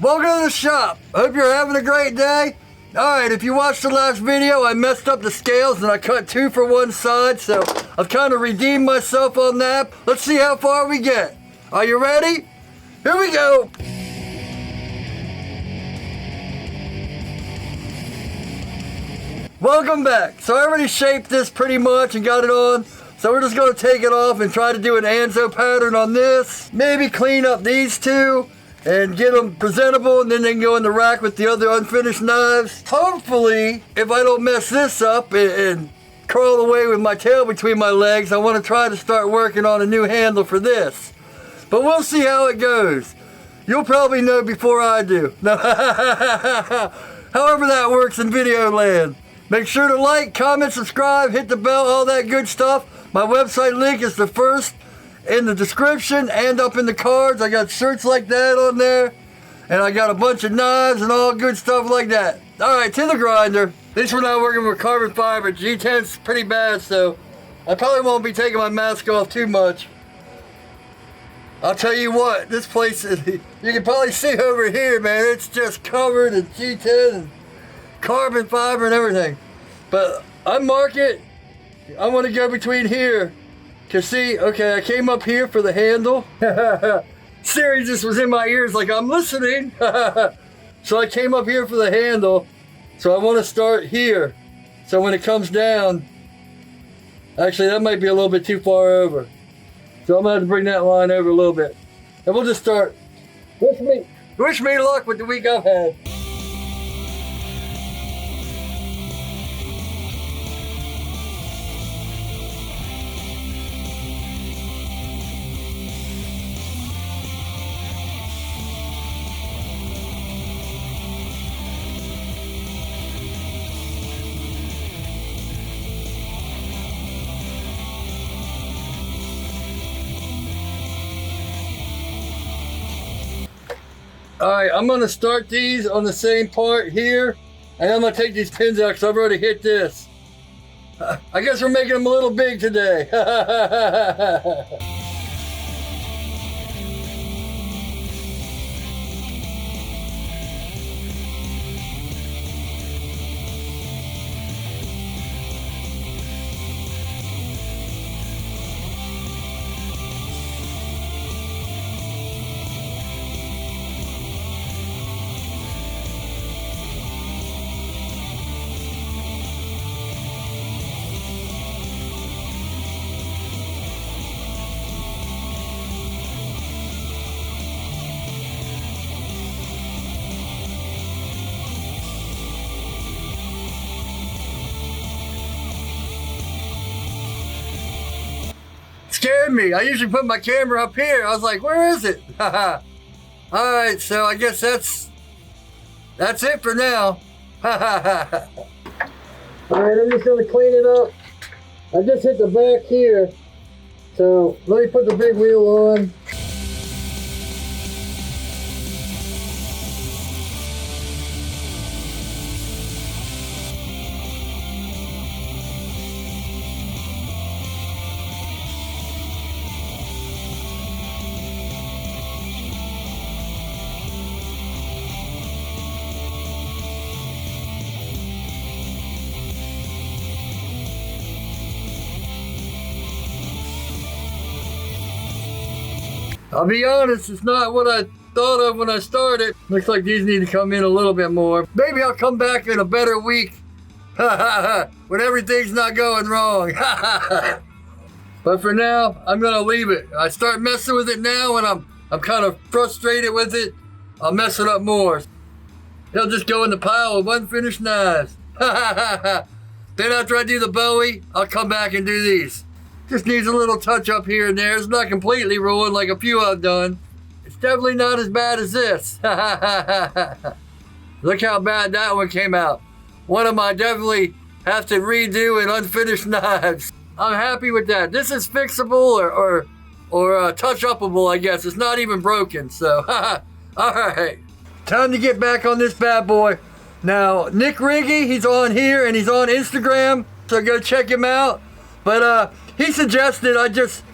Welcome to the shop. Hope you're having a great day. Alright, if you watched the last video, I messed up the scales and I cut 2 for one side, so I've kind of redeemed myself on that. Let's see how far we get. Are you ready? Here we go. Welcome back. So I already shaped this pretty much and got it on. So we're just going to take it off and try to do an Anzo pattern on this. Maybe clean up these two and get them presentable, and then they can go in the rack with the other unfinished knives. Hopefully, if I don't mess this up and crawl away with my tail between my legs, I want to try to start working on a new handle for this. But we'll see how it goes. You'll probably know before I do. However that works in video land. Make sure to like, comment, subscribe, hit the bell, all that good stuff. My website link is the first in the description and up in the cards. I got shirts like that on there. And I got a bunch of knives and all good stuff like that. Alright, to the grinder. This one I'm working with carbon fiber. G10's pretty bad, so I probably won't be taking my mask off too much. I'll tell you what, this place, you can probably see over here, man, it's just covered in G10 and carbon fiber and everything. But I mark it. I want to go between here to see. Okay, I came up here for the handle. Siri just was in my ears like I'm listening. So I came up here for the handle. So I want to start here. So when it comes down, actually that might be a little bit too far over. So I'm gonna have to bring that line over a little bit. And we'll just start. Wish me luck with the week I've had. Alright, I'm going to start these on the same part here, and I'm going to take these pins out because I've already hit this. I guess we're making them a little big today. Scared me. I usually put my camera up here. I was like, where is it? Alright, so I guess that's it for now. Alright, I'm just going to clean it up. I just hit the back here. So let me put the big wheel on. I'll be honest, it's not what I thought of when I started. Looks like these need to come in a little bit more. Maybe I'll come back in a better week when everything's not going wrong. But for now, I'm gonna leave it. I start messing with it now and I'm kind of frustrated with it. I'll mess it up more. They'll just go in the pile of unfinished knives. Then after I do the Bowie, I'll come back and do these. Just needs a little touch up here and there. It's not completely ruined like a few I've done. It's definitely not as bad as this. Look how bad that one came out. One of them I definitely have to redo in unfinished knives. I'm happy with that. This is fixable or touch-upable, I guess. It's not even broken, so all right. Time to get back on this bad boy. Now, Nick Riggy, he's on here and he's on Instagram, so go check him out. But he suggested I just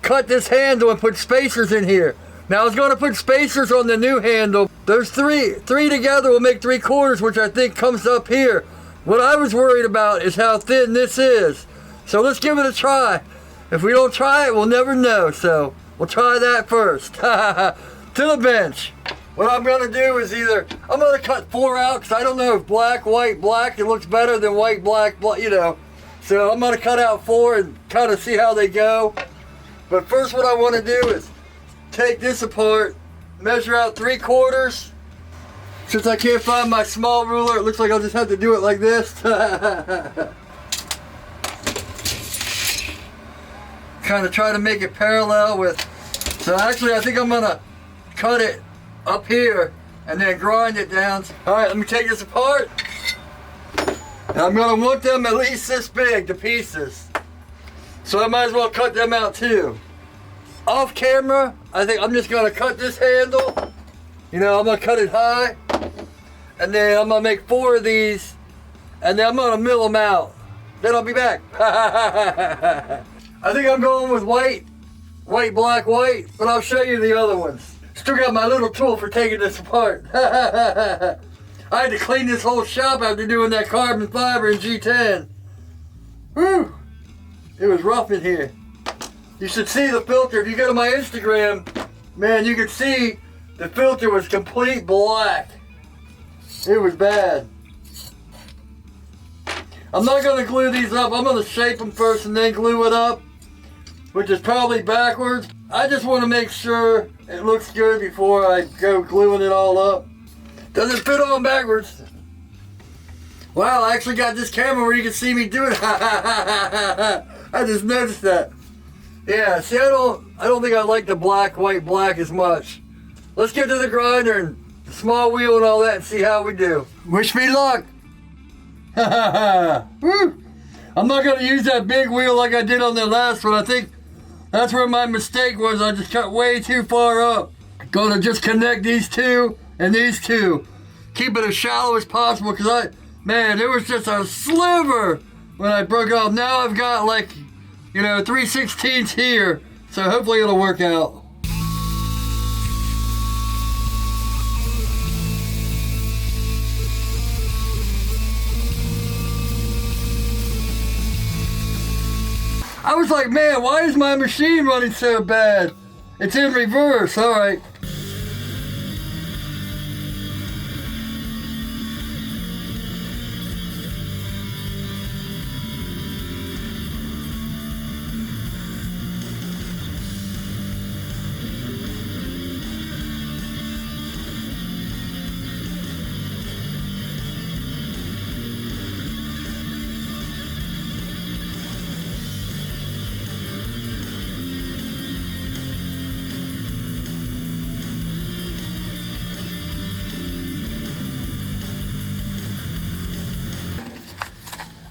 cut this handle and put spacers in here. Now I was going to put spacers on the new handle. Those three together will make 3/4, which I think comes up here. What I was worried about is how thin this is. So let's give it a try. If we don't try it, we'll never know. So we'll try that first. To the bench. What I'm going to do is I'm going to cut 4 out because I don't know if black, white, black, it looks better than white, black, you know. So I'm going to cut out 4 and kind of see how they go. But first what I want to do is take this apart, measure out 3/4. Since I can't find my small ruler, it looks like I'll just have to do it like this. Kind of try to make it parallel with, so actually I think I'm going to cut it up here and then grind it down. Alright, let me take this apart. And I'm going to want them at least this big, the pieces. So I might as well cut them out too. Off camera, I think I'm just going to cut this handle. You know, I'm going to cut it high. And then I'm going to make 4 of these. And then I'm going to mill them out. Then I'll be back. I think I'm going with white, black, white. But I'll show you the other ones. Still got my little tool for taking this apart. I had to clean this whole shop after doing that carbon fiber in G10. Whew. It was rough in here. You should see the filter. If you go to my Instagram, man, you could see the filter was complete black. It was bad. I'm not going to glue these up. I'm going to shape them first and then glue it up, which is probably backwards. I just want to make sure it looks good before I go gluing it all up. Doesn't fit on backwards. Wow, I actually got this camera where you can see me do it. I just noticed that. Yeah, see, I don't think I like the black, white, black as much. Let's get to the grinder and the small wheel and all that and see how we do. Wish me luck. Woo. I'm not going to use that big wheel like I did on the last one. I think that's where my mistake was. I just cut way too far up. Gonna just connect these two and these two. Keep it as shallow as possible because man, it was just a sliver when I broke it off. Now I've got like, 3/16 here. So hopefully it'll work out. I was like, man, why is my machine running so bad? It's in reverse, all right.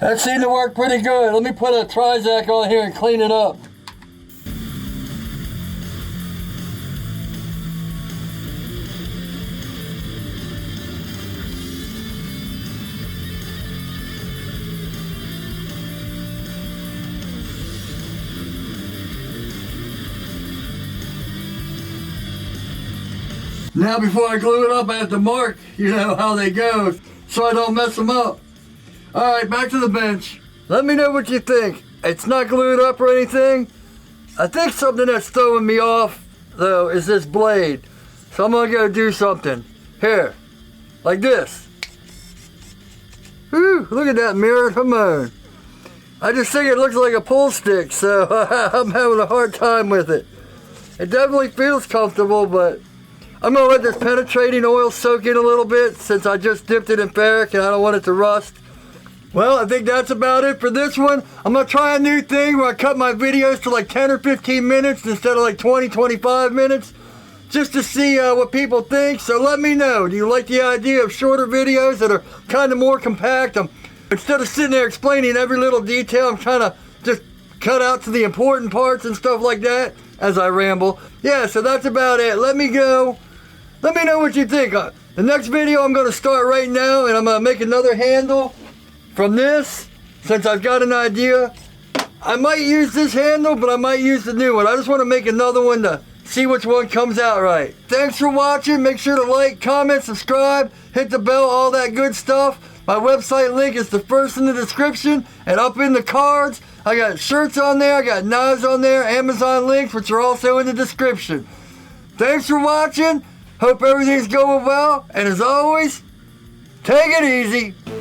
That seemed to work pretty good. Let me put a Trizac on here and clean it up. Now before I glue it up, I have to mark, how they go, so I don't mess them up. Alright, back to the bench. Let me know what you think. It's not glued up or anything. I think something that's throwing me off, though, is this blade. So I'm gonna go do something. Here. Like this. Whew, look at that mirrored Hamon. I just think it looks like a pull stick, so I'm having a hard time with it. It definitely feels comfortable, but I'm gonna let this penetrating oil soak in a little bit since I just dipped it in Ferric and I don't want it to rust. Well, I think that's about it for this one. I'm going to try a new thing where I cut my videos to like 10 or 15 minutes instead of like 20, 25 minutes. Just to see what people think. So let me know. Do you like the idea of shorter videos that are kind of more compact? Instead of sitting there explaining every little detail, I'm trying to just cut out to the important parts and stuff like that as I ramble. Yeah, so that's about it. Let me go. Let me know what you think. The next video I'm going to start right now and I'm going to make another handle. From this, since I've got an idea, I might use this handle, but I might use the new one. I just want to make another one to see which one comes out right. Thanks for watching. Make sure to like, comment, subscribe, hit the bell, all that good stuff. My website link is the first in the description and up in the cards. I got shirts on there, I got knives on there, Amazon links, which are also in the description. Thanks for watching. Hope everything's going well. And as always, take it easy.